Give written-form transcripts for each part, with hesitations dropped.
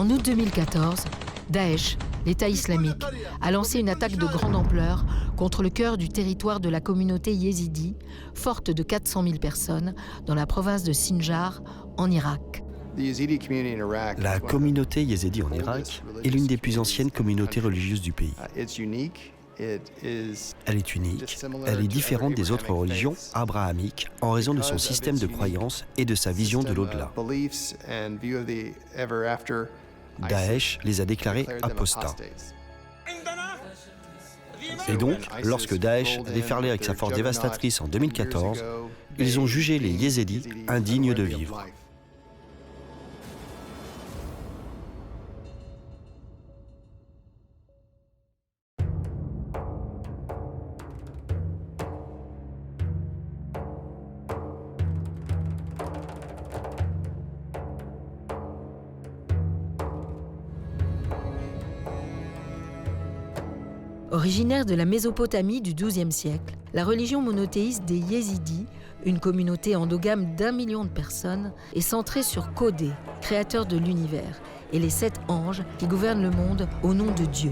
En août 2014, Daesh, l'État islamique, a lancé une attaque de grande ampleur contre le cœur du territoire de la communauté yézidi, forte de 400 000 personnes, dans la province de Sinjar, en Irak. La communauté yézidi en Irak est l'une des plus anciennes communautés religieuses du pays. Elle est unique, elle est différente des autres religions abrahamiques en raison de son système de croyances et de sa vision de l'au-delà. Daesh les a déclarés apostats. Et donc, lorsque Daesh a déferlé avec sa force dévastatrice en 2014, ils ont jugé les Yézidis indignes de vivre. Originaire de la Mésopotamie du XIIe siècle, la religion monothéiste des Yézidis, une communauté endogame d'1 million de personnes, est centrée sur Kodé, créateur de l'univers, et les 7 anges qui gouvernent le monde au nom de Dieu.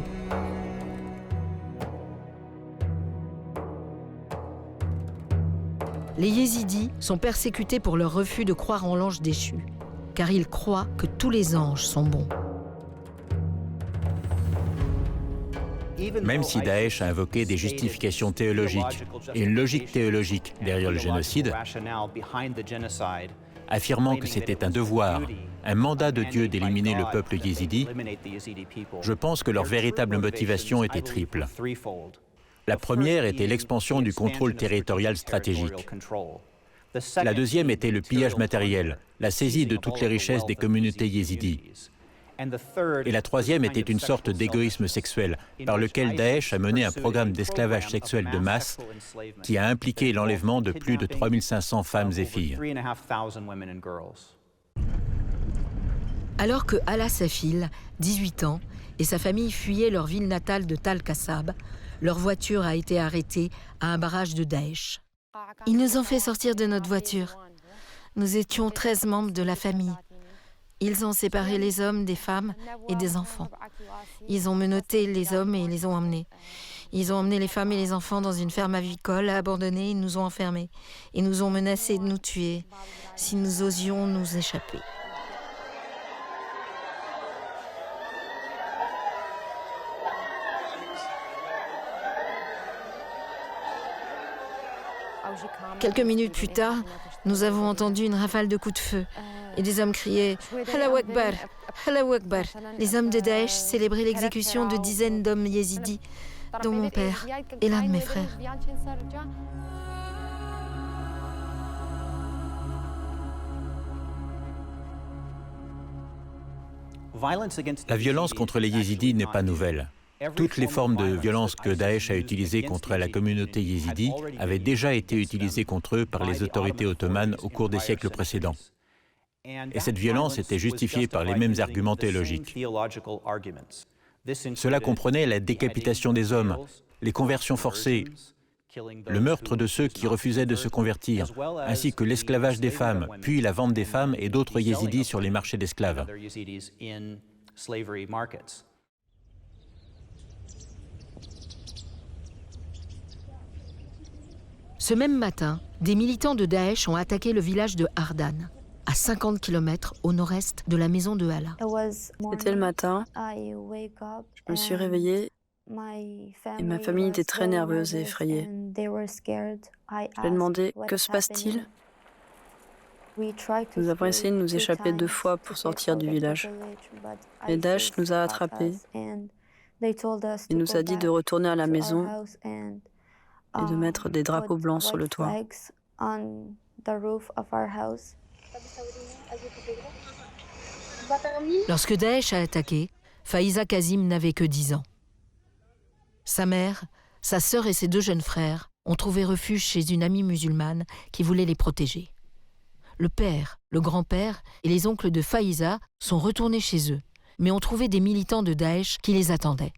Les Yézidis sont persécutés pour leur refus de croire en l'ange déchu, car ils croient que tous les anges sont bons. Même si Daesh a invoqué des justifications théologiques et une logique théologique derrière le génocide, affirmant que c'était un devoir, un mandat de Dieu d'éliminer le peuple yézidi, je pense que leur véritable motivation était triple. La première était l'expansion du contrôle territorial stratégique. La deuxième était le pillage matériel, la saisie de toutes les richesses des communautés yézidis. Et la troisième était une sorte d'égoïsme sexuel, par lequel Daesh a mené un programme d'esclavage sexuel de masse qui a impliqué l'enlèvement de plus de 3500 femmes et filles. Alors que Ala Safil, 18 ans, et sa famille fuyaient leur ville natale de Tal Qassab, leur voiture a été arrêtée à un barrage de Daesh. Ils nous ont fait sortir de notre voiture. Nous étions 13 membres de la famille. Ils ont séparé les hommes des femmes et des enfants. Ils ont menotté les hommes et les ont emmenés. Ils ont emmené les femmes et les enfants dans une ferme avicole abandonnée et nous ont enfermés. Ils nous ont menacés de nous tuer si nous osions nous échapper. Quelques minutes plus tard, nous avons entendu une rafale de coups de feu et des hommes criaient « Allahu Akbar, Allahu Akbar ». Les hommes de Daesh célébraient l'exécution de dizaines d'hommes yézidis, dont mon père et l'un de mes frères. La violence contre les yézidis n'est pas nouvelle. Toutes les formes de violence que Daesh a utilisées contre la communauté yézidi avaient déjà été utilisées contre eux par les autorités ottomanes au cours des siècles précédents. Et cette violence était justifiée par les mêmes arguments théologiques. Cela comprenait la décapitation des hommes, les conversions forcées, le meurtre de ceux qui refusaient de se convertir, ainsi que l'esclavage des femmes, puis la vente des femmes et d'autres yézidis sur les marchés d'esclaves. Ce même matin, des militants de Daesh ont attaqué le village de Hardan, à 50 km au nord-est de la maison de Ala. C'était le matin, je me suis réveillée et ma famille était très nerveuse et effrayée. Je lui ai demandé « Que se passe-t-il » Nous avons essayé de nous échapper 2 fois pour sortir du village. Mais Daesh nous a attrapés. Il nous a dit de retourner à la maison et de mettre des drapeaux blancs sur le toit. Lorsque Daesh a attaqué, Faiza Kazim n'avait que 10 ans. Sa mère, sa sœur et ses 2 jeunes frères ont trouvé refuge chez une amie musulmane qui voulait les protéger. Le père, le grand-père et les oncles de Faiza sont retournés chez eux, mais ont trouvé des militants de Daesh qui les attendaient.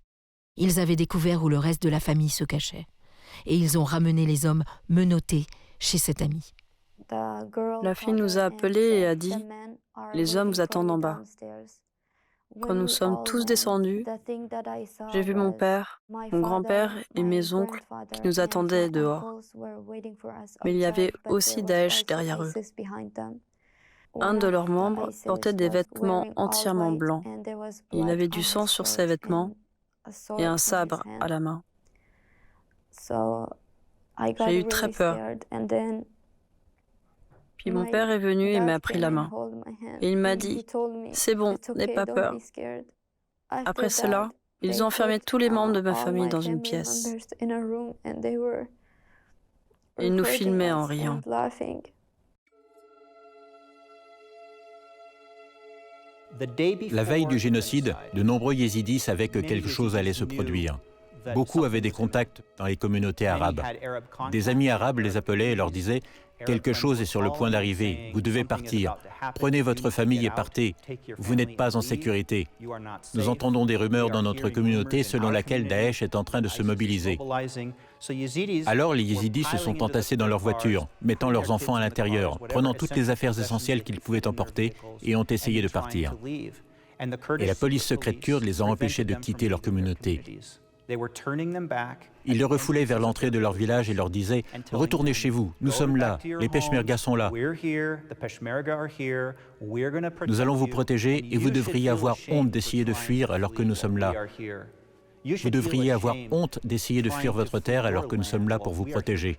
Ils avaient découvert où le reste de la famille se cachait. Et ils ont ramené les hommes menottés chez cette amie. La fille nous a appelés et a dit « Les hommes vous attendent en bas ». Quand nous sommes tous descendus, j'ai vu mon père, mon grand-père et mes oncles qui nous attendaient dehors. Mais il y avait aussi Daesh derrière eux. Un de leurs membres portait des vêtements entièrement blancs. Il avait du sang sur ses vêtements et un sabre à la main. J'ai eu très peur. Puis mon père est venu et m'a pris la main. Et il m'a dit, « C'est bon, n'aie pas peur. » Après cela, ils ont enfermé tous les membres de ma famille dans une pièce. Et ils nous filmaient en riant. La veille du génocide, de nombreux yézidis savaient que quelque chose allait se produire. Beaucoup avaient des contacts dans les communautés arabes. Des amis arabes les appelaient et leur disaient « Quelque chose est sur le point d'arriver, vous devez partir. Prenez votre famille et partez. Vous n'êtes pas en sécurité. » Nous entendons des rumeurs dans notre communauté selon laquelle Daesh est en train de se mobiliser. Alors les yézidis se sont entassés dans leurs voitures, mettant leurs enfants à l'intérieur, prenant toutes les affaires essentielles qu'ils pouvaient emporter et ont essayé de partir. Et la police secrète kurde les a empêchés de quitter leur communauté. Ils les refoulaient vers l'entrée de leur village et leur disaient « Retournez chez vous, nous sommes là, les Peshmerga sont là. Nous allons vous protéger et vous devriez avoir honte d'essayer de fuir alors que nous sommes là. Vous devriez avoir honte d'essayer de fuir votre terre alors que nous sommes là pour vous protéger. »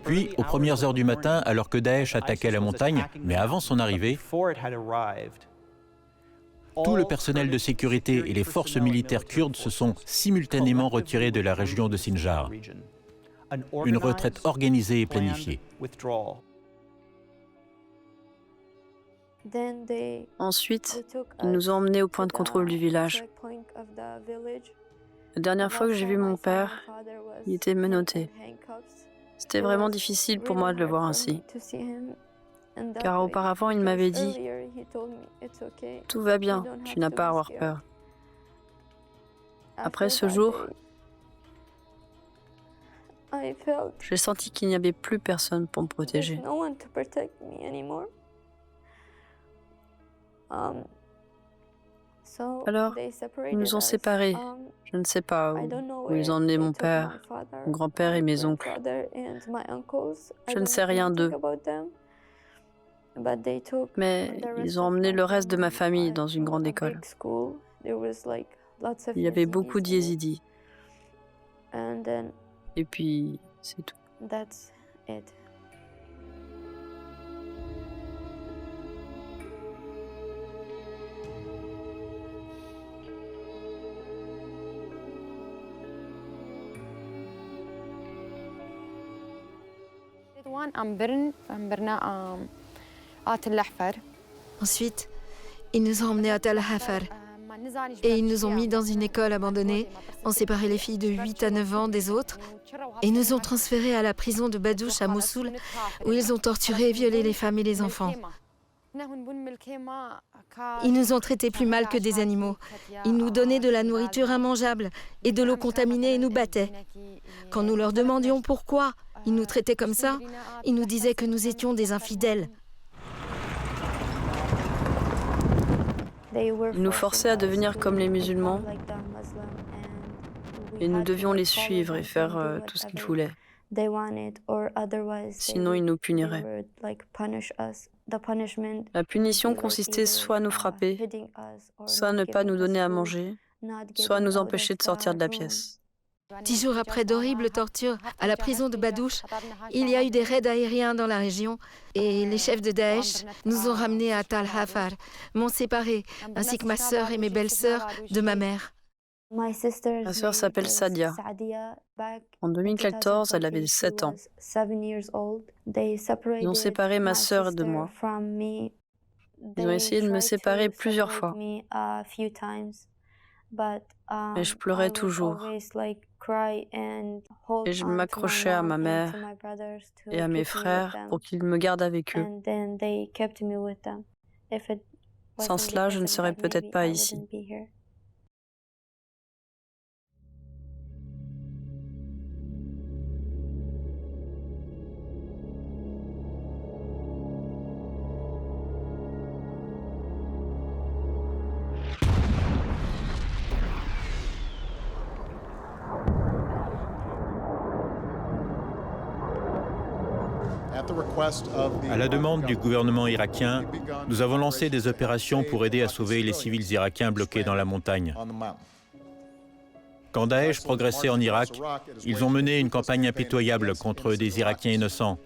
Puis, aux premières heures du matin, alors que Daesh attaquait la montagne, mais avant son arrivée, tout le personnel de sécurité et les forces militaires kurdes se sont simultanément retirés de la région de Sinjar. Une retraite organisée et planifiée. Ensuite, ils nous ont emmenés au point de contrôle du village. La dernière fois que j'ai vu mon père, il était menotté. C'était vraiment difficile pour moi de le voir ainsi. Car auparavant, il m'avait dit « Tout va bien, tu n'as pas à avoir peur. » Après ce jour, j'ai senti qu'il n'y avait plus personne pour me protéger. Alors, ils nous ont séparés. Je ne sais pas où ils ont emmené mon père, mon grand-père et mes oncles. Je ne sais rien d'eux. Mais ils ont emmené le reste de ma famille dans une grande école. Il y avait beaucoup de yézidis. Et puis, c'est tout. Ensuite, ils nous ont emmenés à Tal Afar et ils nous ont mis dans une école abandonnée, ont séparé les filles de 8 à 9 ans des autres et nous ont transférés à la prison de Badouche à Mossoul où ils ont torturé et violé les femmes et les enfants. Ils nous ont traités plus mal que des animaux. Ils nous donnaient de la nourriture immangeable et de l'eau contaminée et nous battaient. Quand nous leur demandions pourquoi ils nous traitaient comme ça, ils nous disaient que nous étions des infidèles. Ils nous forçaient à devenir comme les musulmans et nous devions les suivre et faire tout ce qu'ils voulaient. Sinon, ils nous puniraient. La punition consistait soit à nous frapper, soit à ne pas nous donner à manger, soit à nous empêcher de sortir de la pièce. 10 jours après d'horribles tortures à la prison de Badouche, il y a eu des raids aériens dans la région et les chefs de Daesh nous ont ramenés à Tal Afar, m'ont séparés, ainsi que ma sœur et mes belles-sœurs de ma mère. Ma sœur s'appelle Sadia. En 2014, elle avait 7 ans. Ils ont séparé ma sœur de moi. Ils ont essayé de me séparer plusieurs fois. Mais je pleurais toujours. Et je m'accrochais à ma mère et à mes frères pour qu'ils me gardent avec eux. Sans cela, je ne serais peut-être pas ici. À la demande du gouvernement irakien, nous avons lancé des opérations pour aider à sauver les civils irakiens bloqués dans la montagne. Quand Daesh progressait en Irak, ils ont mené une campagne impitoyable contre des Irakiens innocents.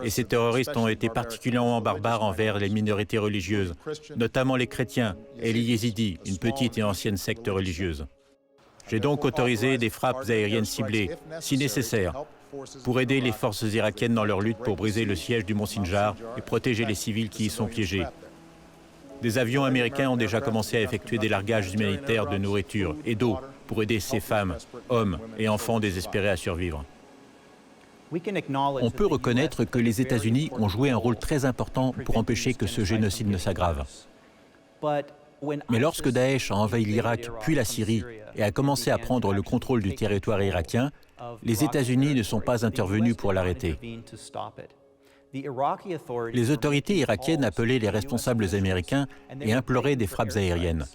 Et ces terroristes ont été particulièrement barbares envers les minorités religieuses, notamment les chrétiens et les yézidis, une petite et ancienne secte religieuse. J'ai donc autorisé des frappes aériennes ciblées, si nécessaire, pour aider les forces irakiennes dans leur lutte pour briser le siège du mont Sinjar et protéger les civils qui y sont piégés. Des avions américains ont déjà commencé à effectuer des largages humanitaires de nourriture et d'eau pour aider ces femmes, hommes et enfants désespérés à survivre. On peut reconnaître que les États-Unis ont joué un rôle très important pour empêcher que ce génocide ne s'aggrave. Mais lorsque Daesh a envahi l'Irak puis la Syrie et a commencé à prendre le contrôle du territoire irakien, les États-Unis ne sont pas intervenus pour l'arrêter. Les autorités irakiennes appelaient les responsables américains et imploraient des frappes aériennes.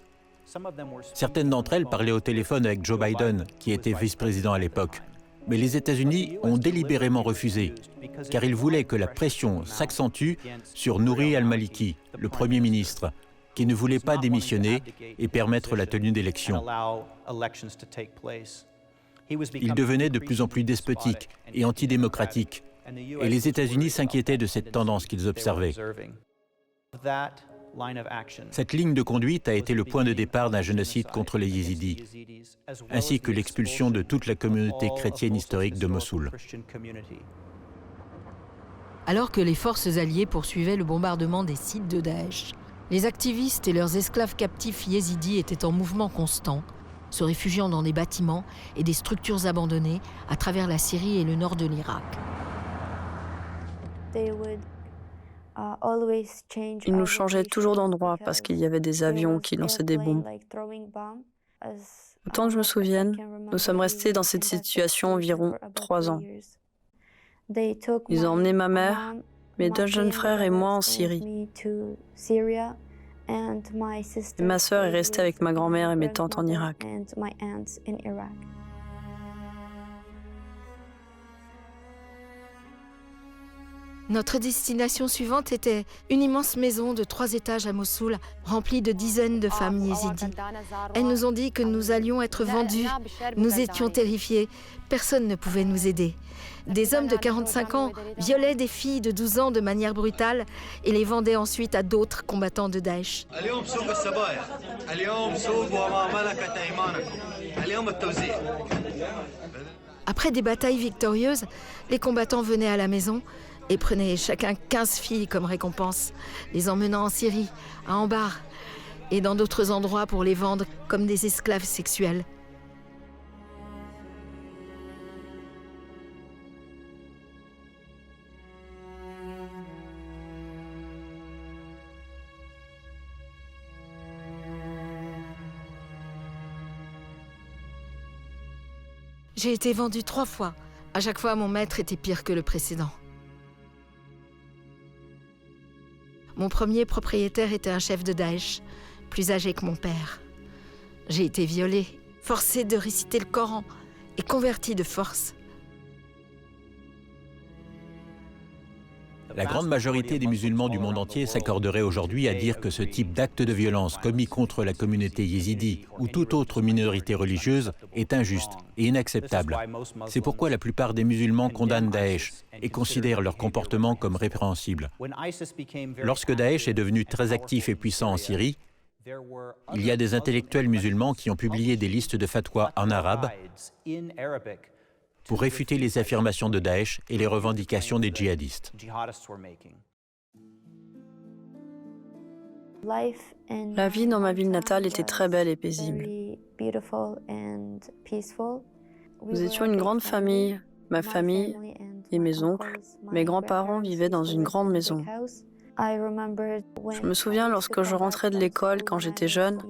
Certaines d'entre elles parlaient au téléphone avec Joe Biden, qui était vice-président à l'époque. Mais les États-Unis ont délibérément refusé, car ils voulaient que la pression s'accentue sur Nouri al-Maliki, le Premier ministre, qui ne voulait pas démissionner et permettre la tenue d'élections. Il devenait de plus en plus despotique et antidémocratique, et les États-Unis s'inquiétaient de cette tendance qu'ils observaient. Cette ligne de conduite a été le point de départ d'un génocide contre les Yézidis, ainsi que l'expulsion de toute la communauté chrétienne historique de Mossoul. Alors que les forces alliées poursuivaient le bombardement des sites de Daesh, les activistes et leurs esclaves captifs yézidis étaient en mouvement constant, se réfugiant dans des bâtiments et des structures abandonnées à travers la Syrie et le nord de l'Irak. Ils nous changeaient toujours d'endroit parce qu'il y avait des avions qui lançaient des bombes. Autant que je me souvienne, nous sommes restés dans cette situation environ 3 ans. Ils ont emmené ma mère, mes 2 jeunes frères et moi en Syrie. Et ma sœur est restée avec ma grand-mère et mes tantes en Irak. Notre destination suivante était une immense maison de 3 étages à Mossoul, remplie de dizaines de femmes yézidis. Elles nous ont dit que nous allions être vendus. Nous étions terrifiés. Personne ne pouvait nous aider. Des hommes de 45 ans violaient des filles de 12 ans de manière brutale et les vendaient ensuite à d'autres combattants de Daesh. Après des batailles victorieuses, les combattants venaient à la maison et prenaient chacun 15 filles comme récompense, les emmenant en Syrie, à Anbar et dans d'autres endroits pour les vendre comme des esclaves sexuels. J'ai été vendue 3 fois. À chaque fois, mon maître était pire que le précédent. Mon premier propriétaire était un chef de Daesh, plus âgé que mon père. J'ai été violée, forcée de réciter le Coran et convertie de force. La grande majorité des musulmans du monde entier s'accorderait aujourd'hui à dire que ce type d'acte de violence commis contre la communauté yézidi ou toute autre minorité religieuse est injuste et inacceptable. C'est pourquoi la plupart des musulmans condamnent Daesh et considèrent leur comportement comme répréhensible. Lorsque Daesh est devenu très actif et puissant en Syrie, il y a des intellectuels musulmans qui ont publié des listes de fatwas en arabe pour réfuter les affirmations de Daesh et les revendications des djihadistes. La vie dans ma ville natale était très belle et paisible. Nous étions une grande famille, ma famille et mes oncles. Mes grands-parents vivaient dans une grande maison. Je me souviens lorsque je rentrais de l'école quand j'étais jeune,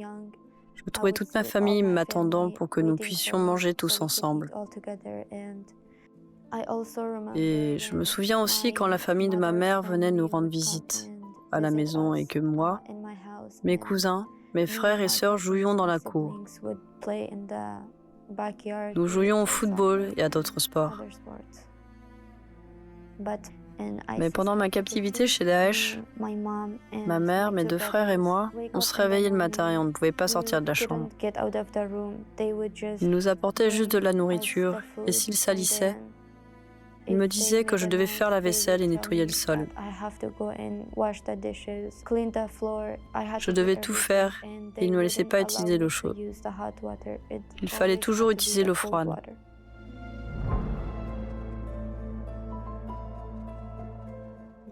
je trouvais toute ma famille m'attendant pour que nous puissions manger tous ensemble. Et je me souviens aussi quand la famille de ma mère venait nous rendre visite à la maison et que moi, mes cousins, mes frères et sœurs jouions dans la cour. Nous jouions au football et à d'autres sports. Mais pendant ma captivité chez Daesh, ma mère, mes 2 frères et moi, on se réveillait le matin et on ne pouvait pas sortir de la chambre. Ils nous apportaient juste de la nourriture et s'ils salissaient, ils me disaient que je devais faire la vaisselle et nettoyer le sol. Je devais tout faire et ils ne me laissaient pas utiliser l'eau chaude. Il fallait toujours utiliser l'eau froide.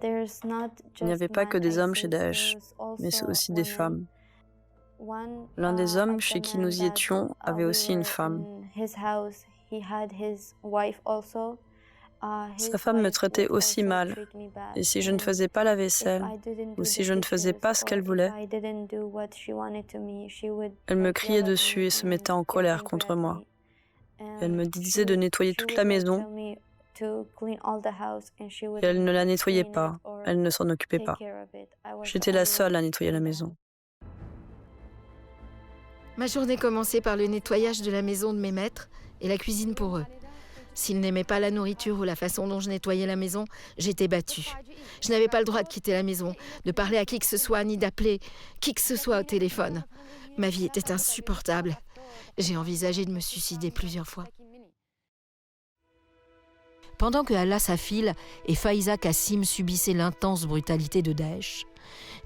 Il n'y avait pas que des hommes chez Daesh, mais aussi des femmes. L'un des hommes chez qui nous y étions avait aussi une femme. Sa femme me traitait aussi mal, et si je ne faisais pas la vaisselle, ou si je ne faisais pas ce qu'elle voulait, elle me criait dessus et se mettait en colère contre moi. Elle me disait de nettoyer toute la maison, et elle ne la nettoyait pas, elle ne s'en occupait pas. J'étais la seule à nettoyer la maison. Ma journée commençait par le nettoyage de la maison de mes maîtres et la cuisine pour eux. S'ils n'aimaient pas la nourriture ou la façon dont je nettoyais la maison, j'étais battue. Je n'avais pas le droit de quitter la maison, de parler à qui que ce soit, ni d'appeler qui que ce soit au téléphone. Ma vie était insupportable. J'ai envisagé de me suicider plusieurs fois. Pendant que Allah Safil et Faiza Kassim subissaient l'intense brutalité de Daesh,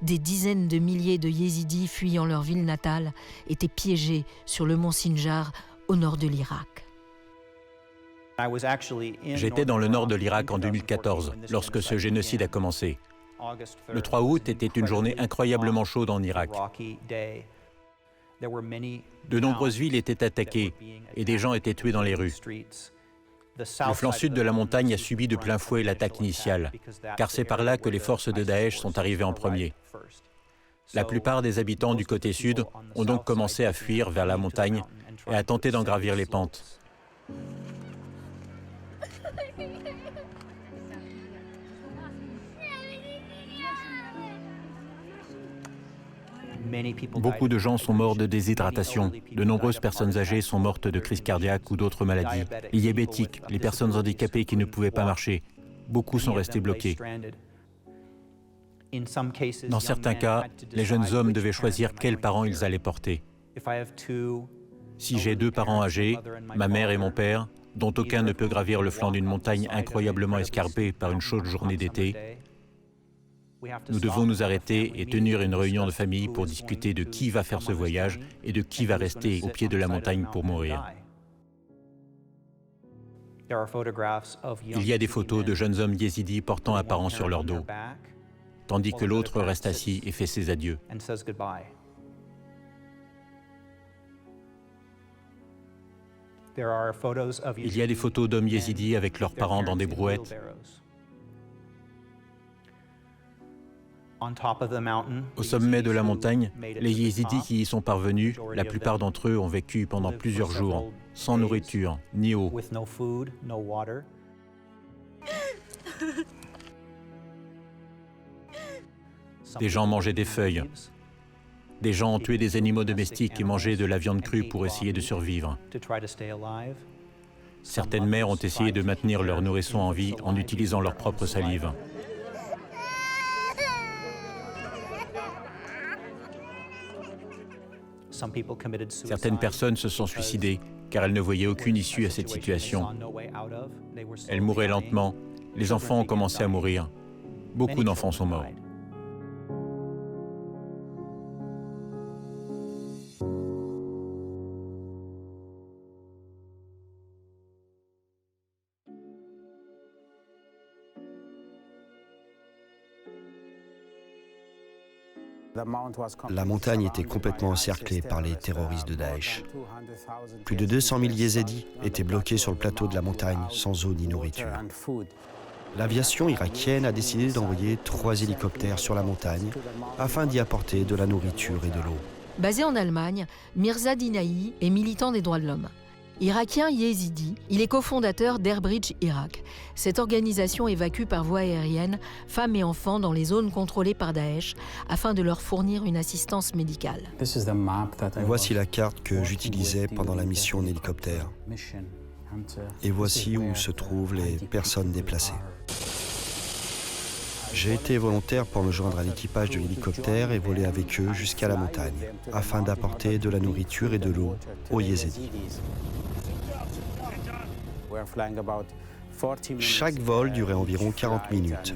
des dizaines de milliers de Yézidis fuyant leur ville natale étaient piégés sur le mont Sinjar au nord de l'Irak. J'étais dans le nord de l'Irak en 2014, lorsque ce génocide a commencé. Le 3 août était une journée incroyablement chaude en Irak. De nombreuses villes étaient attaquées et des gens étaient tués dans les rues. Le flanc sud de la montagne a subi de plein fouet l'attaque initiale, car c'est par là que les forces de Daesh sont arrivées en premier. La plupart des habitants du côté sud ont donc commencé à fuir vers la montagne et à tenter d'en gravir les pentes. Beaucoup de gens sont morts de déshydratation. De nombreuses personnes âgées sont mortes de crise cardiaque ou d'autres maladies. Les diabétiques, les personnes handicapées qui ne pouvaient pas marcher. Beaucoup sont restés bloqués. Dans certains cas, les jeunes hommes devaient choisir quels parents ils allaient porter. Si j'ai 2 parents âgés, ma mère et mon père, dont aucun ne peut gravir le flanc d'une montagne incroyablement escarpée par une chaude journée d'été, nous devons nous arrêter et tenir une réunion de famille pour discuter de qui va faire ce voyage et de qui va rester au pied de la montagne pour mourir. Il y a des photos de jeunes hommes yézidis portant un parent sur leur dos, tandis que l'autre reste assis et fait ses adieux. Il y a des photos d'hommes yézidis avec leurs parents dans des brouettes. Au sommet de la montagne, les Yézidis qui y sont parvenus, la plupart d'entre eux ont vécu pendant plusieurs jours, sans nourriture, ni eau. Des gens mangeaient des feuilles. Des gens ont tué des animaux domestiques et mangé de la viande crue pour essayer de survivre. Certaines mères ont essayé de maintenir leurs nourrissons en vie en utilisant leur propre salive. Certaines personnes se sont suicidées car elles ne voyaient aucune issue à cette situation. Elles mouraient lentement. Les enfants ont commencé à mourir. Beaucoup d'enfants sont morts. La montagne était complètement encerclée par les terroristes de Daesh. Plus de 200 000 Yézidis étaient bloqués sur le plateau de la montagne, sans eau ni nourriture. L'aviation irakienne a décidé d'envoyer 3 hélicoptères sur la montagne afin d'y apporter de la nourriture et de l'eau. Basé en Allemagne, Mirza Dinaï est militant des droits de l'homme. Irakien yézidi, il est cofondateur d'Airbridge Irak. Cette organisation évacue par voie aérienne femmes et enfants dans les zones contrôlées par Daesh afin de leur fournir une assistance médicale. Voici la carte que j'utilisais pendant la mission en hélicoptère. Et voici où se trouvent les personnes déplacées. J'ai été volontaire pour me joindre à l'équipage de l'hélicoptère et voler avec eux jusqu'à la montagne, afin d'apporter de la nourriture et de l'eau aux Yézidis. Chaque vol durait environ 40 minutes.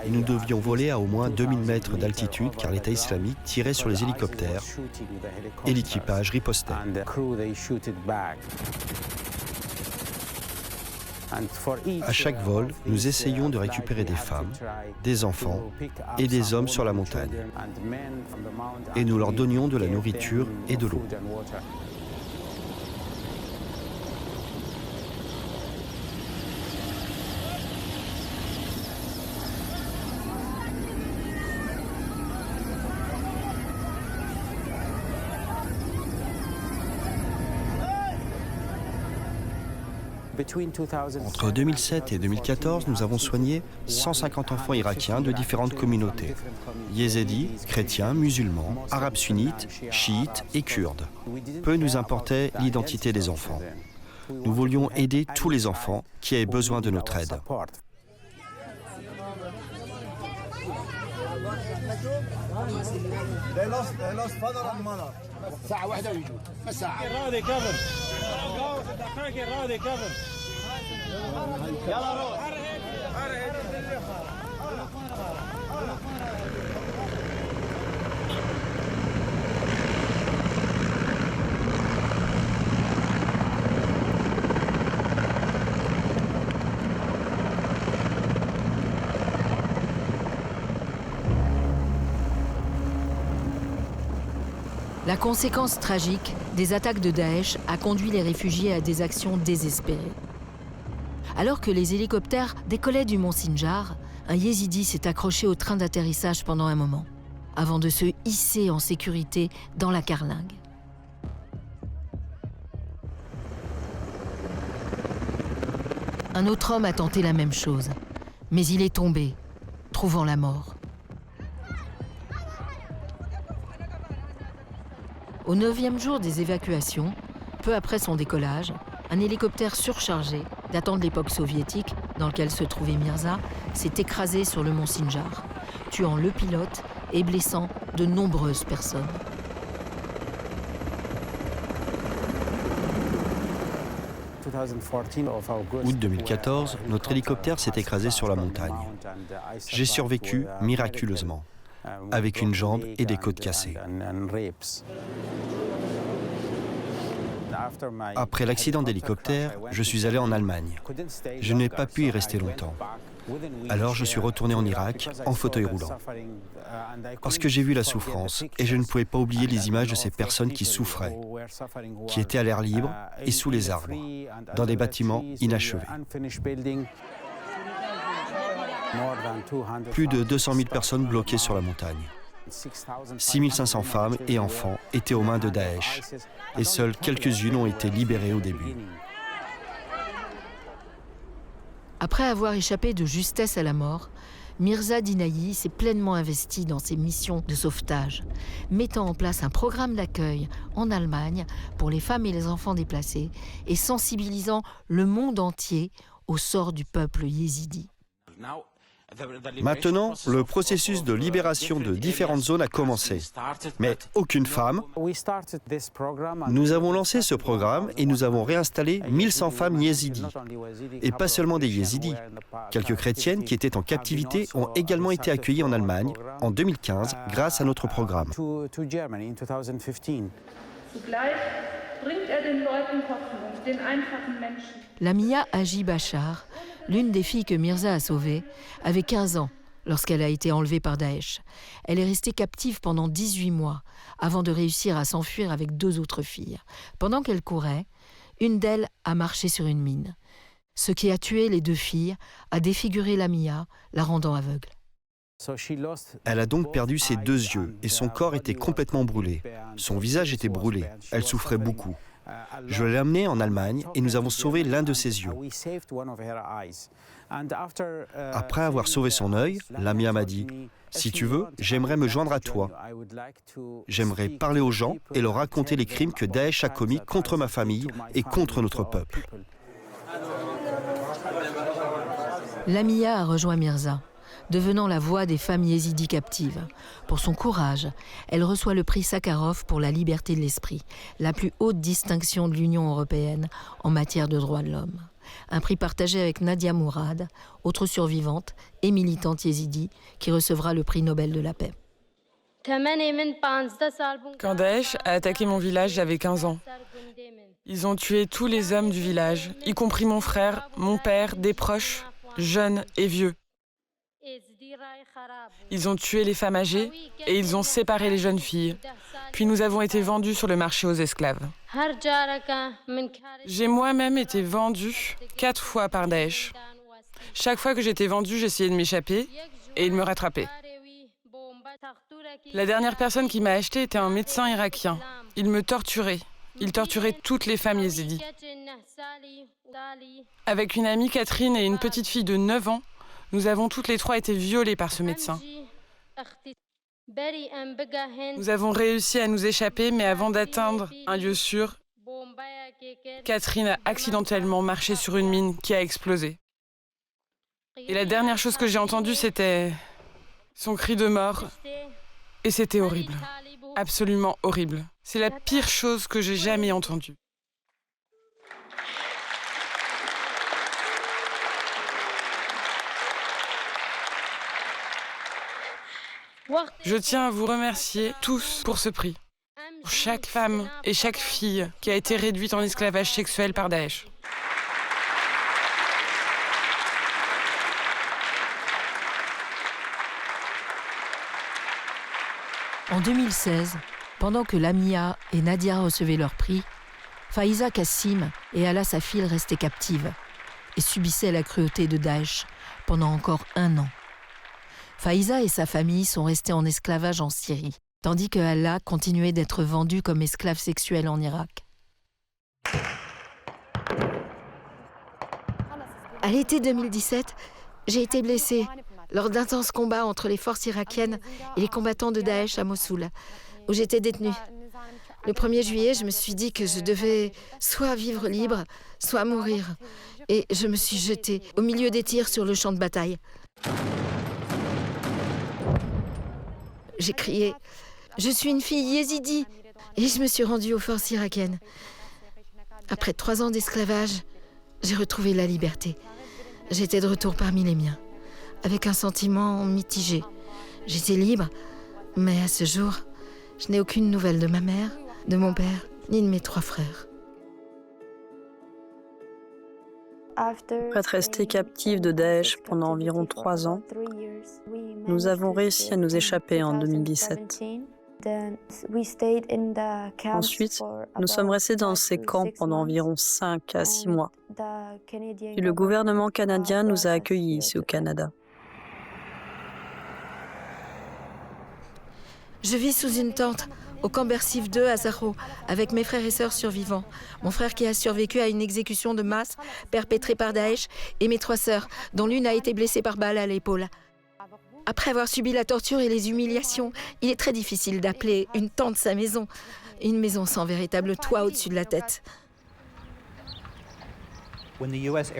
Nous devions voler à au moins 2000 mètres d'altitude car l'État islamique tirait sur les hélicoptères et l'équipage ripostait. À chaque vol, nous essayions de récupérer des femmes, des enfants et des hommes sur la montagne. Et nous leur donnions de la nourriture et de l'eau. Entre 2007 et 2014, nous avons soigné 150 enfants irakiens de différentes communautés. Yézidis, chrétiens, musulmans, arabes sunnites, chiites et kurdes. Peu nous importait l'identité des enfants. Nous voulions aider tous les enfants qui avaient besoin de notre aide. La conséquence tragique des attaques de Daesh a conduit les réfugiés à des actions désespérées. Alors que les hélicoptères décollaient du mont Sinjar, un Yézidi s'est accroché au train d'atterrissage pendant un moment, avant de se hisser en sécurité dans la carlingue. Un autre homme a tenté la même chose, mais il est tombé, trouvant la mort. Au 9e jour des évacuations, peu après son décollage, un hélicoptère surchargé, datant de l'époque soviétique, dans lequel se trouvait Mirza, s'est écrasé sur le mont Sinjar, tuant le pilote et blessant de nombreuses personnes. Août 2014, notre hélicoptère s'est écrasé sur la montagne. J'ai survécu miraculeusement, avec une jambe et des côtes cassées. Après l'accident d'hélicoptère, je suis allé en Allemagne. Je n'ai pas pu y rester longtemps. Alors je suis retourné en Irak en fauteuil roulant. Parce que j'ai vu la souffrance et je ne pouvais pas oublier les images de ces personnes qui souffraient, qui étaient à l'air libre et sous les arbres, dans des bâtiments inachevés. Plus de 200 000 personnes bloquées sur la montagne. 6 500 femmes et enfants étaient aux mains de Daesh et seules quelques-unes ont été libérées au début. Après avoir échappé de justesse à la mort, Mirza Dinaï s'est pleinement investi dans ses missions de sauvetage, mettant en place un programme d'accueil en Allemagne pour les femmes et les enfants déplacés et sensibilisant le monde entier au sort du peuple yézidi. Maintenant, le processus de libération de différentes zones a commencé. Mais aucune femme. Nous avons lancé ce programme et nous avons réinstallé 1100 femmes yézidis. Et pas seulement des yézidis. Quelques chrétiennes qui étaient en captivité ont également été accueillies en Allemagne en 2015 grâce à notre programme. Lamia Haji Bachar, l'une des filles que Mirza a sauvées, avait 15 ans lorsqu'elle a été enlevée par Daesh. Elle est restée captive pendant 18 mois avant de réussir à s'enfuir avec 2 autres filles. Pendant qu'elle courait, une d'elles a marché sur une mine. Ce qui a tué les 2 filles a défiguré Lamia, la rendant aveugle. Elle a donc perdu ses 2 yeux et son corps était complètement brûlé. Son visage était brûlé. Elle souffrait beaucoup. Je l'ai amenée en Allemagne et nous avons sauvé l'un de ses yeux. Après avoir sauvé son œil, Lamia m'a dit « Si tu veux, j'aimerais me joindre à toi. J'aimerais parler aux gens et leur raconter les crimes que Daesh a commis contre ma famille et contre notre peuple. » Lamia a rejoint Mirza, devenant la voix des femmes yézidis captives. Pour son courage, elle reçoit le prix Sakharov pour la liberté de l'esprit, la plus haute distinction de l'Union européenne en matière de droits de l'homme. Un prix partagé avec Nadia Mourad, autre survivante et militante yézidi, qui recevra le prix Nobel de la paix. Quand Daesh a attaqué mon village, j'avais 15 ans. Ils ont tué tous les hommes du village, y compris mon frère, mon père, des proches, jeunes et vieux. Ils ont tué les femmes âgées et ils ont séparé les jeunes filles. Puis nous avons été vendus sur le marché aux esclaves. J'ai moi-même été vendue 4 fois par Daesh. Chaque fois que j'étais vendue, j'essayais de m'échapper et ils me rattrapaient. La dernière personne qui m'a acheté était un médecin irakien. Il me torturait. Il torturait toutes les femmes yézidis. Avec une amie, Catherine, et une petite fille de 9 ans, nous avons toutes les 3 été violées par ce médecin. Nous avons réussi à nous échapper, mais avant d'atteindre un lieu sûr, Catherine a accidentellement marché sur une mine qui a explosé. Et la dernière chose que j'ai entendue, c'était son cri de mort. Et c'était horrible. Absolument horrible. C'est la pire chose que j'ai jamais entendue. Je tiens à vous remercier tous pour ce prix. Pour chaque femme et chaque fille qui a été réduite en esclavage sexuel par Daesh. En 2016, pendant que Lamia et Nadia recevaient leur prix, Faiza Kassim et Ala Safil restaient captives et subissaient la cruauté de Daesh pendant encore 1 an. Faiza et sa famille sont restés en esclavage en Syrie, tandis que Ala continuait d'être vendu comme esclave sexuelle en Irak. À l'été 2017, j'ai été blessée lors d'intenses combats entre les forces irakiennes et les combattants de Daesh à Mossoul, où j'étais détenue. Le 1er juillet, je me suis dit que je devais soit vivre libre, soit mourir. Et je me suis jetée au milieu des tirs sur le champ de bataille. J'ai crié « Je suis une fille yézidi !» et je me suis rendue aux forces irakiennes. Après 3 ans d'esclavage, j'ai retrouvé la liberté. J'étais de retour parmi les miens, avec un sentiment mitigé. J'étais libre, mais à ce jour, je n'ai aucune nouvelle de ma mère, de mon père, ni de mes 3 frères. Après être restés captifs de Daesh pendant environ 3 ans, nous avons réussi à nous échapper en 2017. Ensuite, nous sommes restés dans ces camps pendant environ 5 à 6 mois. Puis le gouvernement canadien nous a accueillis ici au Canada. Je vis sous une tente, au camp Bersif 2 à Zahro, avec mes frères et sœurs survivants. Mon frère qui a survécu à une exécution de masse perpétrée par Daesh et mes 3 sœurs, dont l'une a été blessée par balle à l'épaule. Après avoir subi la torture et les humiliations, il est très difficile d'appeler une tente sa maison. Une maison sans véritable toit au-dessus de la tête.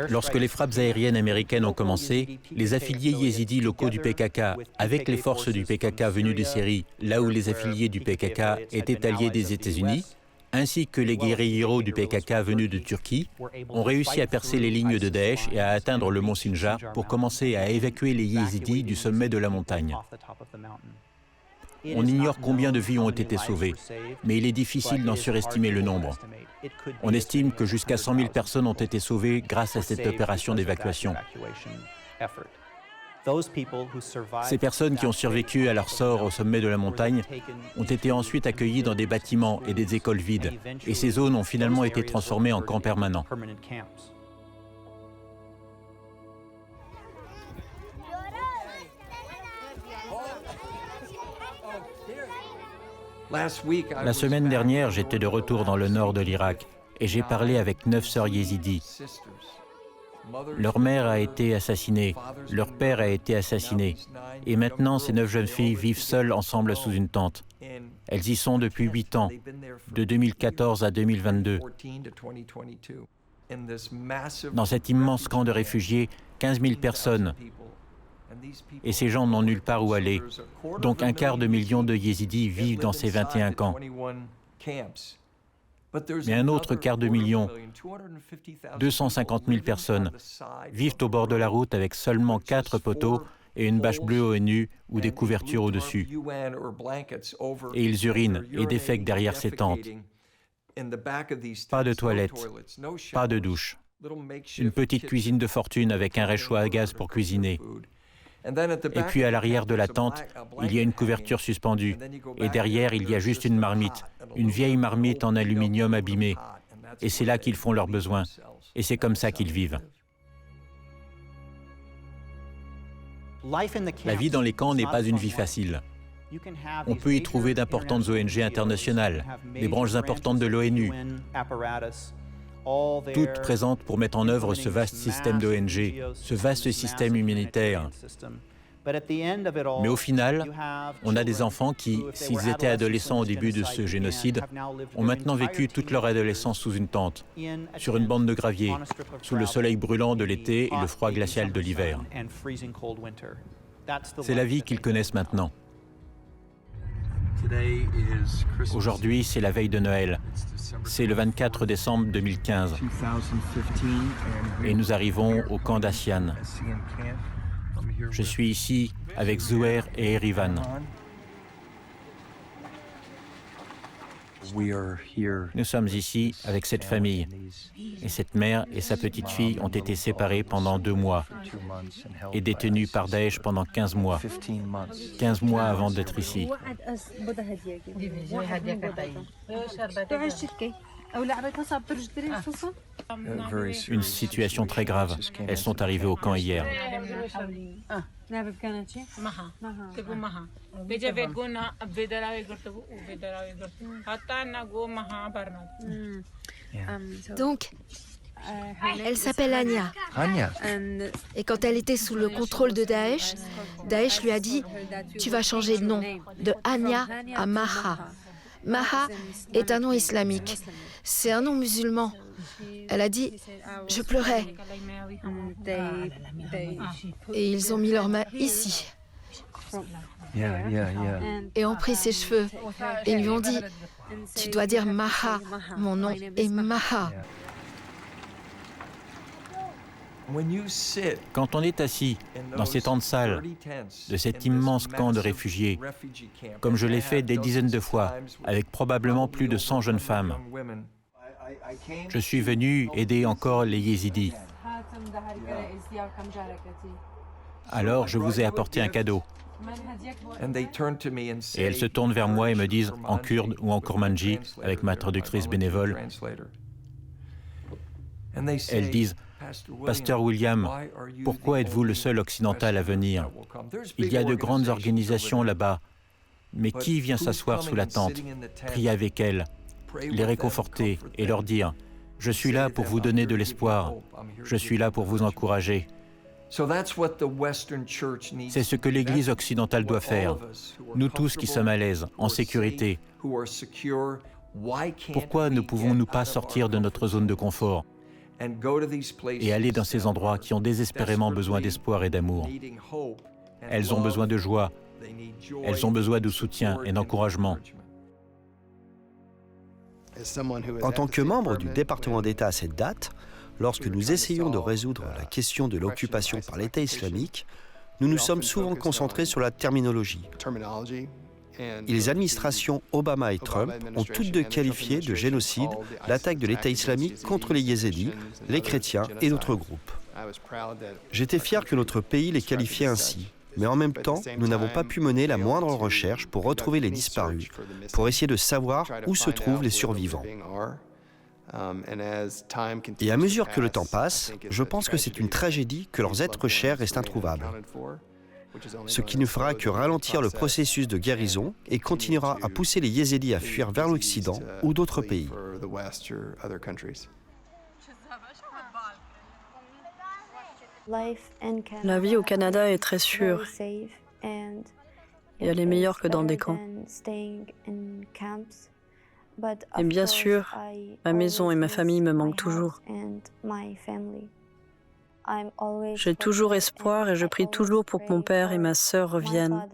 Lorsque les frappes aériennes américaines ont commencé, les affiliés yézidis locaux du PKK, avec les forces du PKK venues de Syrie, là où les affiliés du PKK étaient alliés des États-Unis, ainsi que les guérilleros du PKK venus de Turquie, ont réussi à percer les lignes de Daesh et à atteindre le mont Sinjar pour commencer à évacuer les yézidis du sommet de la montagne. On ignore combien de vies ont été sauvées, mais il est difficile d'en surestimer le nombre. On estime que jusqu'à 100 000 personnes ont été sauvées grâce à cette opération d'évacuation. Ces personnes qui ont survécu à leur sort au sommet de la montagne ont été ensuite accueillies dans des bâtiments et des écoles vides, et ces zones ont finalement été transformées en camps permanents. La semaine dernière, j'étais de retour dans le nord de l'Irak et j'ai parlé avec 9 sœurs yézidis. Leur mère a été assassinée, leur père a été assassiné et maintenant ces 9 jeunes filles vivent seules ensemble sous une tente. Elles y sont depuis 8 ans, de 2014 à 2022. Dans cet immense camp de réfugiés, 15 000 personnes. Et ces gens n'ont nulle part où aller. Donc 250 000 de Yézidis vivent dans ces 21 camps. Mais un autre 250 000, 250 000 personnes, vivent au bord de la route avec seulement 4 poteaux et une bâche bleue ONU ou des couvertures au-dessus. Et ils urinent et défèquent derrière ces tentes. Pas de toilettes, pas de douche. Une petite cuisine de fortune avec un réchaud à gaz pour cuisiner. Et puis à l'arrière de la tente, il y a une couverture suspendue. Et derrière, il y a juste une marmite, une vieille marmite en aluminium abîmée. Et c'est là qu'ils font leurs besoins. Et c'est comme ça qu'ils vivent. La vie dans les camps n'est pas une vie facile. On peut y trouver d'importantes ONG internationales, des branches importantes de l'ONU, toutes présentes pour mettre en œuvre ce vaste système d'ONG, ce vaste système humanitaire. Mais au final, on a des enfants qui, s'ils étaient adolescents au début de ce génocide, ont maintenant vécu toute leur adolescence sous une tente, sur une bande de gravier, sous le soleil brûlant de l'été et le froid glacial de l'hiver. C'est la vie qu'ils connaissent maintenant. Aujourd'hui, c'est la veille de Noël. C'est le 24 décembre 2015. Et nous arrivons au camp d'Assian. Je suis ici avec Zouer et Erivan. Nous sommes ici avec cette famille. Et cette mère et sa petite fille ont été séparées pendant 2 mois et détenues par Daesh pendant 15 mois. 15 mois avant d'être ici. Une situation très grave. Elles sont arrivées au camp hier. Donc, elle s'appelle Anya. Et quand elle était sous le contrôle de Daesh, Daesh lui a dit « Tu vas changer de nom, de Anya à Maha ». Maha est un nom islamique. C'est un nom musulman. Elle a dit « Je pleurais ». Et ils ont mis leurs mains ici. Et ont pris ses cheveux et lui ont dit « Tu dois dire Maha, mon nom est Maha ». Quand on est assis dans ces tentes sales de cet immense camp de réfugiés, comme je l'ai fait des dizaines de fois, avec probablement plus de 100 jeunes femmes, je suis venu aider encore les Yézidis. Alors je vous ai apporté un cadeau. Et elles se tournent vers moi et me disent, en kurde ou en kurmanji, avec ma traductrice bénévole, elles disent, « Pasteur William, pourquoi êtes-vous le seul occidental à venir? Il y a de grandes organisations là-bas, mais qui vient s'asseoir sous la tente, prier avec elles, les réconforter et leur dire, « Je suis là pour vous donner de l'espoir, je suis là pour vous encourager ». C'est ce que l'Église occidentale doit faire. Nous tous qui sommes à l'aise, en sécurité. Pourquoi ne pouvons-nous pas sortir de notre zone de confort et aller dans ces endroits qui ont désespérément besoin d'espoir et d'amour? Elles ont besoin de joie, elles ont besoin de soutien et d'encouragement. En tant que membre du département d'État à cette date, lorsque nous essayons de résoudre la question de l'occupation par l'État islamique, nous nous sommes souvent concentrés sur la terminologie. Et les administrations Obama et Trump ont toutes deux qualifié de génocide l'attaque de l'État islamique contre les Yézidis, les chrétiens et d'autres groupes. J'étais fier que notre pays les qualifiait ainsi, mais en même temps, nous n'avons pas pu mener la moindre recherche pour retrouver les disparus, pour essayer de savoir où se trouvent les survivants. Et à mesure que le temps passe, je pense que c'est une tragédie que leurs êtres chers restent introuvables. Ce qui ne fera que ralentir le processus de guérison et continuera à pousser les Yézidis à fuir vers l'Occident ou d'autres pays. La vie au Canada est très sûre et elle est meilleure que dans des camps. Et bien sûr, ma maison et ma famille me manquent toujours. J'ai toujours espoir et je prie toujours pour que mon père et ma sœur reviennent.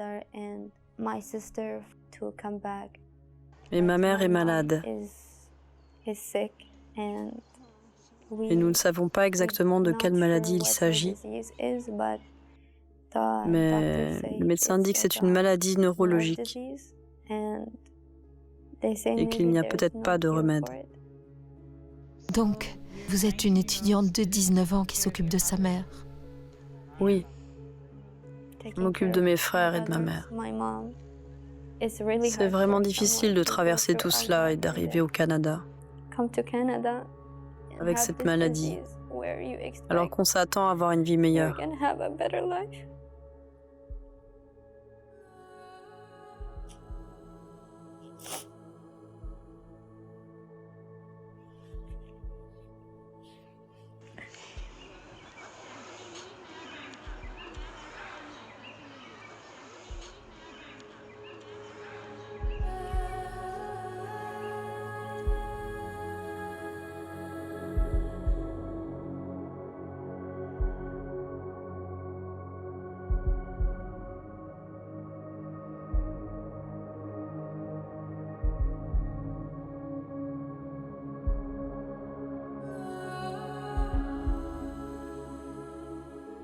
Et ma mère est malade. Et nous ne savons pas exactement de quelle maladie il s'agit. Mais le médecin dit que c'est une maladie neurologique et qu'il n'y a peut-être pas de remède. Donc, vous êtes une étudiante de 19 ans qui s'occupe de sa mère. Oui, je m'occupe de mes frères et de ma mère. C'est vraiment difficile de traverser tout cela et d'arriver au Canada avec cette maladie, alors qu'on s'attend à avoir une vie meilleure.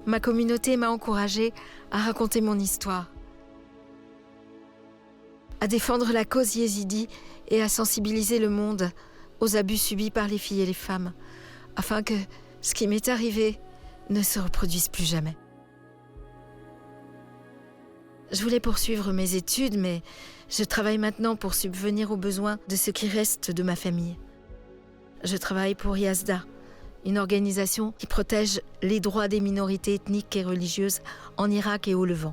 Ma communauté m'a encouragée à raconter mon histoire, à défendre la cause yézidi et à sensibiliser le monde aux abus subis par les filles et les femmes, afin que ce qui m'est arrivé ne se reproduise plus jamais. Je voulais poursuivre mes études, mais je travaille maintenant pour subvenir aux besoins de ce qui reste de ma famille. Je travaille pour Yazda, une organisation qui protège les droits des minorités ethniques et religieuses en Irak et au Levant.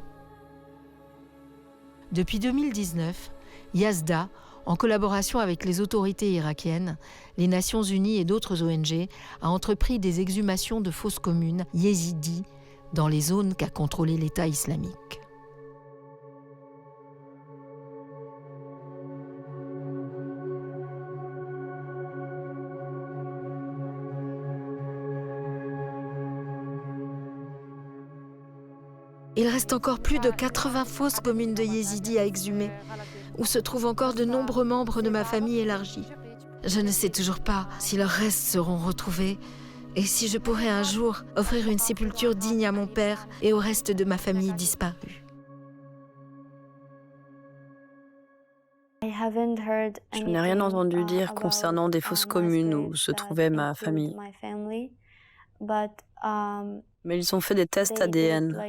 Depuis 2019, Yazda, en collaboration avec les autorités irakiennes, les Nations Unies et d'autres ONG, a entrepris des exhumations de fosses communes yézidis dans les zones qu'a contrôlées l'État islamique. Il reste encore plus de 80 fosses communes de yézidis à exhumer, où se trouvent encore de nombreux membres de ma famille élargie. Je ne sais toujours pas si leurs restes seront retrouvés et si je pourrai un jour offrir une sépulture digne à mon père et au reste de ma famille disparue. Je n'ai rien entendu dire concernant des fosses communes où se trouvait ma famille. Mais ils ont fait des tests ADN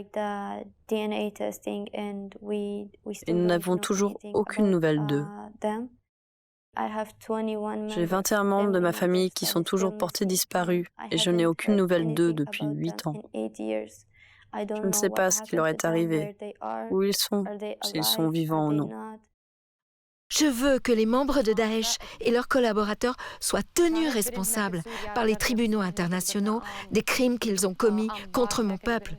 et nous n'avons toujours aucune nouvelle d'eux. J'ai 21 membres de ma famille qui sont toujours portés disparus et je n'ai aucune nouvelle d'eux depuis 8 ans. Je ne sais pas ce qui leur est arrivé, où ils sont, s'ils sont vivants ou non. Je veux que les membres de Daesh et leurs collaborateurs soient tenus responsables par les tribunaux internationaux des crimes qu'ils ont commis contre mon peuple.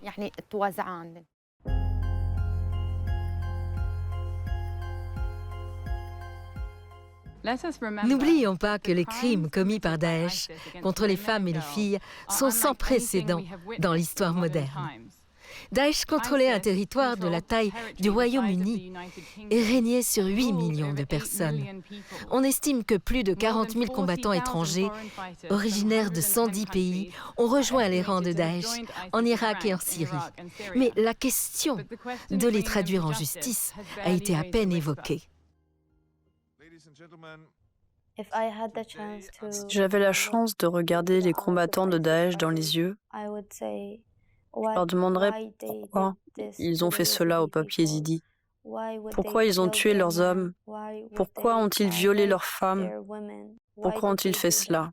N'oublions pas que les crimes commis par Daesh contre les femmes et les filles sont sans précédent dans l'histoire moderne. Daesh contrôlait un territoire de la taille du Royaume-Uni et régnait sur 8 millions de personnes. On estime que plus de 40 000 combattants étrangers, originaires de 110 pays, ont rejoint les rangs de Daesh en Irak et en Syrie. Mais la question de les traduire en justice a été à peine évoquée. Si j'avais la chance de regarder les combattants de Daesh dans les yeux, je leur demanderais pourquoi ils ont fait cela au peuple yézidi. Pourquoi ils ont tué leurs hommes? Pourquoi ont-ils violé leurs femmes? Pourquoi ont-ils fait cela?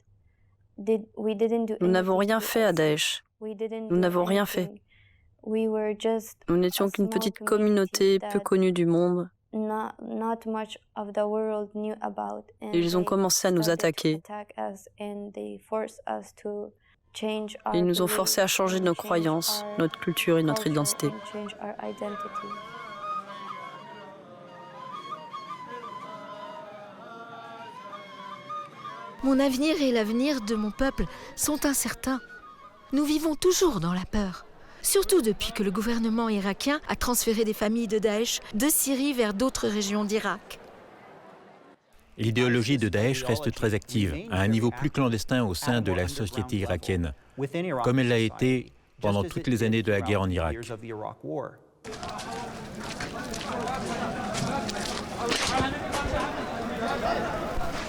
Nous n'avons rien fait à Daesh. Nous n'avons rien fait. Nous n'étions qu'une petite communauté peu connue du monde. Et ils ont commencé à nous attaquer. Ils nous ont forcés à changer nos croyances, notre culture et notre identité. Mon avenir et l'avenir de mon peuple sont incertains. Nous vivons toujours dans la peur. Surtout depuis que le gouvernement irakien a transféré des familles de Daesh de Syrie vers d'autres régions d'Irak. L'idéologie de Daesh reste très active, à un niveau plus clandestin au sein de la société irakienne, comme elle l'a été pendant toutes les années de la guerre en Irak.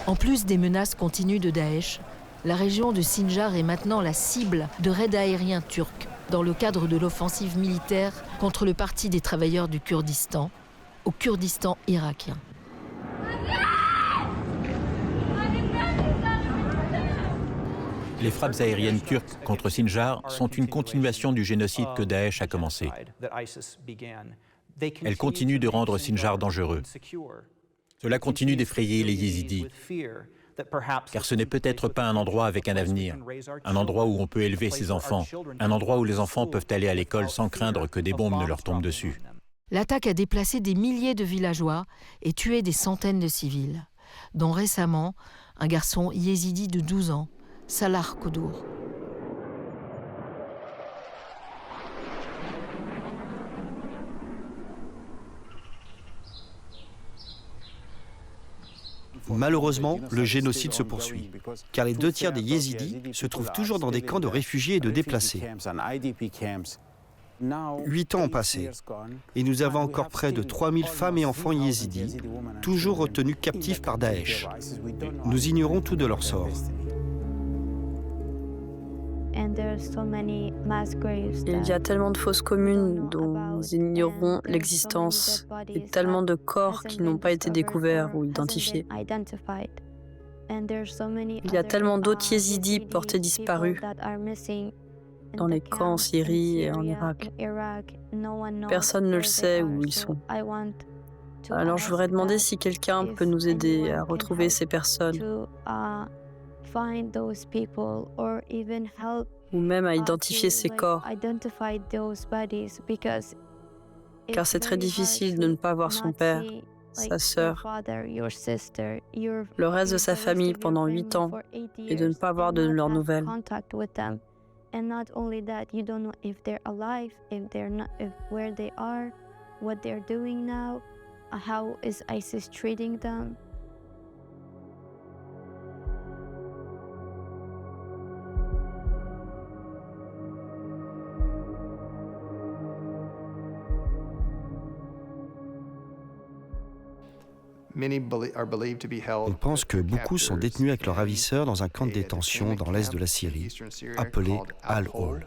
En plus des menaces continues de Daesh, la région de Sinjar est maintenant la cible de raids aériens turcs dans le cadre de l'offensive militaire contre le Parti des travailleurs du Kurdistan, au Kurdistan irakien. Les frappes aériennes turques contre Sinjar sont une continuation du génocide que Daesh a commencé. Elles continuent de rendre Sinjar dangereux. Cela continue d'effrayer les Yézidis, car ce n'est peut-être pas un endroit avec un avenir, un endroit où on peut élever ses enfants, un endroit où les enfants peuvent aller à l'école sans craindre que des bombes ne leur tombent dessus. L'attaque a déplacé des milliers de villageois et tué des centaines de civils, dont récemment un garçon yézidi de 12 ans, Salah Koudour. Malheureusement, le génocide se poursuit, car les 2 tiers des Yézidis se trouvent toujours dans des camps de réfugiés et de déplacés. 8 ans ont passé, et nous avons encore près de 3000 femmes et enfants yézidis, toujours retenus captifs par Daesh. Nous ignorons tout de leur sort. Il y a tellement de fosses communes dont nous ignorons l'existence et tellement de corps qui n'ont pas été découverts ou identifiés. Il y a tellement d'autres yézidis portés disparus dans les camps en Syrie et en Irak. Personne ne le sait où ils sont. Alors je voudrais demander si quelqu'un peut nous aider à retrouver ces personnes, ou même à identifier ces corps, car c'est très difficile de ne pas voir son père, sa sœur, le reste de sa famille pendant 8 ans et de ne pas avoir de leurs nouvelles. And not only that, you don't know if they're alive, if they're not, if where they are, what they're doing now, how is ISIS treating them. On pense que beaucoup sont détenus avec leurs ravisseurs dans un camp de détention dans l'est de la Syrie, appelé Al-Hol.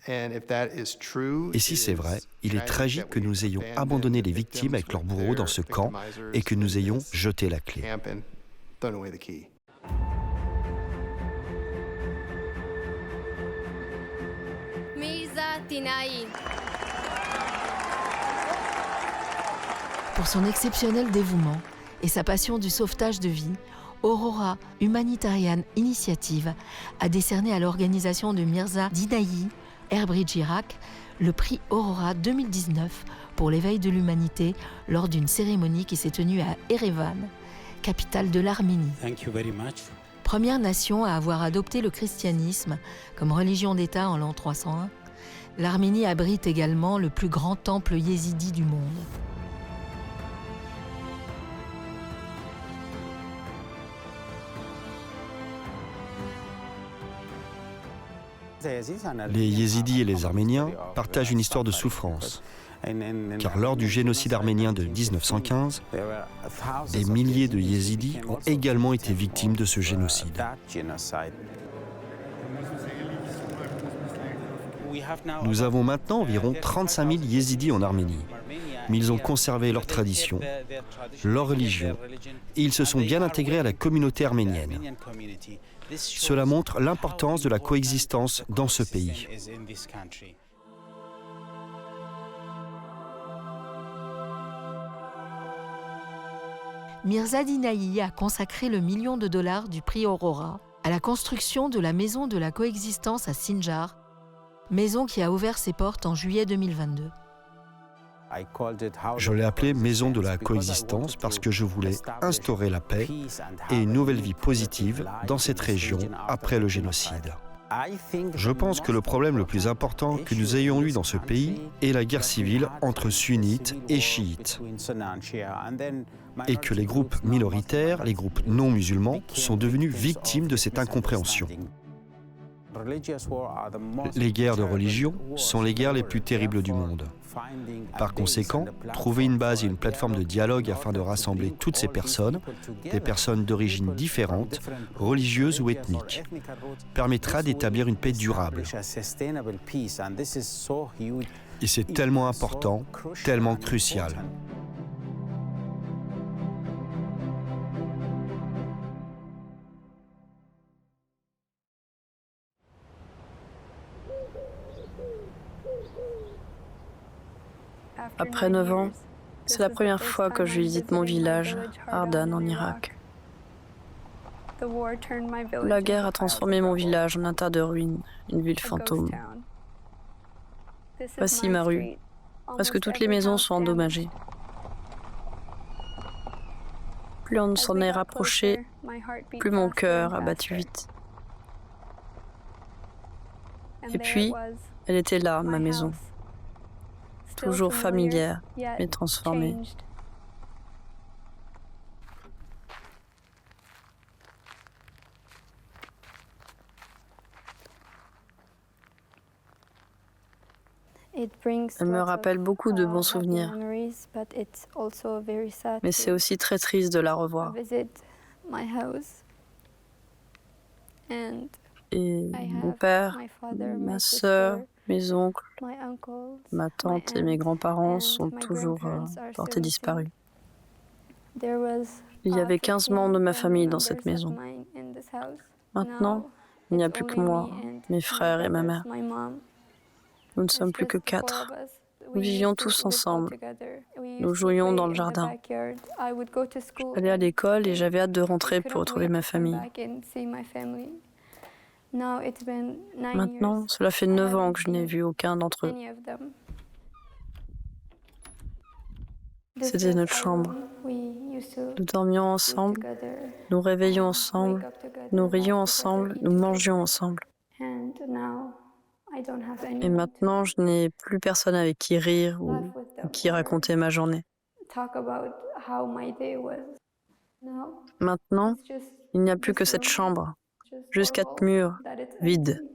Et si c'est vrai, il est tragique que nous ayons abandonné les victimes avec leurs bourreaux dans ce camp et que nous ayons jeté la clé. Pour son exceptionnel dévouement et sa passion du sauvetage de vie, Aurora Humanitarian Initiative a décerné à l'organisation de Mirza Dinaï, Airbridge Irak, le prix Aurora 2019 pour l'éveil de l'humanité lors d'une cérémonie qui s'est tenue à Erevan, capitale de l'Arménie. Première nation à avoir adopté le christianisme comme religion d'État en l'an 301, l'Arménie abrite également le plus grand temple yézidi du monde. Les Yézidis et les Arméniens partagent une histoire de souffrance, car lors du génocide arménien de 1915, des milliers de Yézidis ont également été victimes de ce génocide. Nous avons maintenant environ 35 000 Yézidis en Arménie, mais ils ont conservé leurs traditions, leur religion, et ils se sont bien intégrés à la communauté arménienne. Cela montre l'importance de la coexistence dans ce pays. Mirza Dinaï a consacré le $1 million du prix Aurora à la construction de la maison de la coexistence à Sinjar, maison qui a ouvert ses portes en juillet 2022. Je l'ai appelée Maison de la coexistence parce que je voulais instaurer la paix et une nouvelle vie positive dans cette région après le génocide. Je pense que le problème le plus important que nous ayons eu dans ce pays est la guerre civile entre sunnites et chiites, et que les groupes minoritaires, les groupes non musulmans, sont devenus victimes de cette incompréhension. Les guerres de religion sont les guerres les plus terribles du monde. Par conséquent, trouver une base et une plateforme de dialogue afin de rassembler toutes ces personnes, des personnes d'origine différentes, religieuses ou ethniques, permettra d'établir une paix durable. Et c'est tellement important, tellement crucial. Après 9 ans, c'est la première fois que je visite mon village, Ardan, en Irak. La guerre a transformé mon village en un tas de ruines, une ville fantôme. Voici ma rue. Presque toutes les maisons sont endommagées. Plus on s'en est rapproché, plus mon cœur a battu vite. Et puis, elle était là, ma maison. Toujours familière, mais transformée. Elle me rappelle beaucoup de bons souvenirs, mais c'est aussi très triste de la revoir. Et mon père, ma sœur, mes oncles, ma tante et mes grands-parents sont toujours portés disparus. Il y avait 15 membres de ma famille dans cette maison. Maintenant, il n'y a plus que moi, mes frères et ma mère. Nous ne sommes plus que 4. Nous vivions tous ensemble. Nous jouions dans le jardin. J'allais à l'école et j'avais hâte de rentrer pour retrouver ma famille. Maintenant, cela fait 9 ans que je n'ai vu aucun d'entre eux. C'était notre chambre. Nous dormions ensemble, nous réveillions ensemble, nous rions ensemble, nous mangions ensemble. Et maintenant, je n'ai plus personne avec qui rire ou qui raconter ma journée. Maintenant, il n'y a plus que cette chambre, juste 4 murs, vides.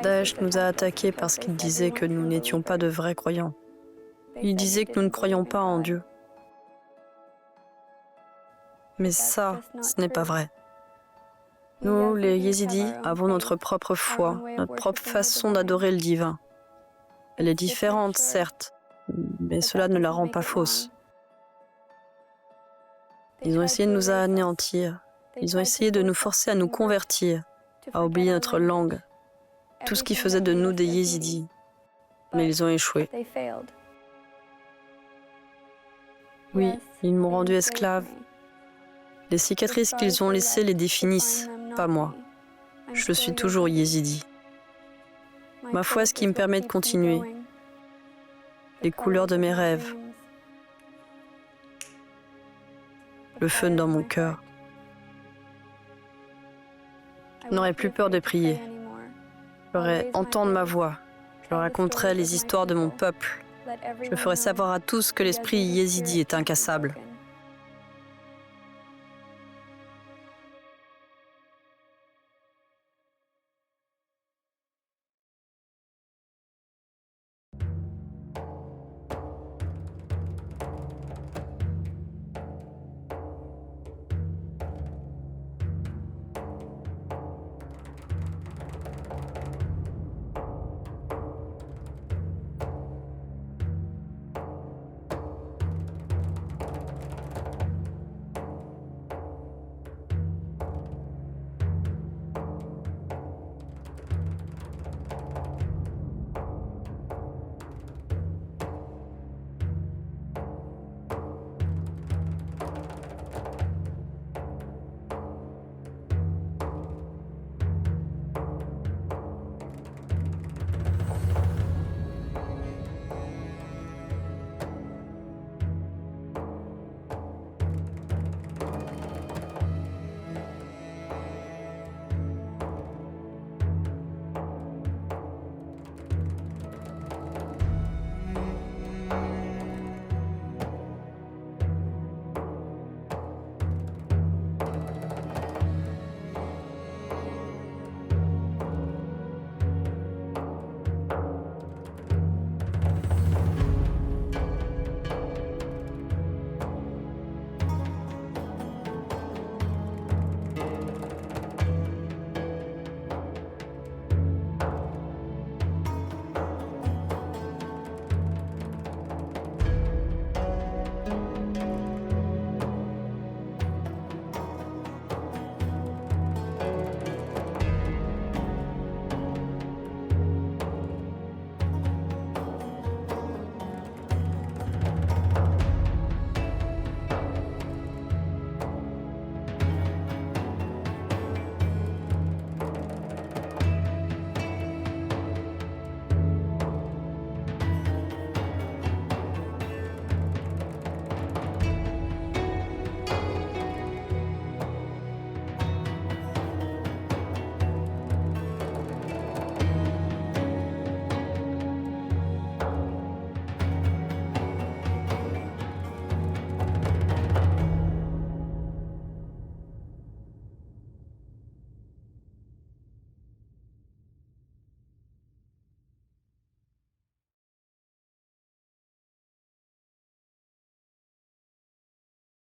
Daesh nous a attaqués parce qu'il disait que nous n'étions pas de vrais croyants. Il disait que nous ne croyons pas en Dieu. Mais ça, ce n'est pas vrai. Nous, les Yézidis, avons notre propre foi, notre propre façon d'adorer le divin. Elle est différente, certes, mais cela ne la rend pas fausse. Ils ont essayé de nous anéantir. Ils ont essayé de nous forcer à nous convertir, à oublier notre langue, tout ce qui faisait de nous des Yézidis. Mais ils ont échoué. Oui, ils m'ont rendu esclave. Les cicatrices qu'ils ont laissées les définissent, pas moi. Je suis toujours Yézidi. Ma foi est ce qui me permet de continuer. Les couleurs de mes rêves. Le feu dans mon cœur. Je n'aurai plus peur de prier. Je ferai entendre ma voix. Je raconterai les histoires de mon peuple. Je ferai savoir à tous que l'esprit yézidi est incassable.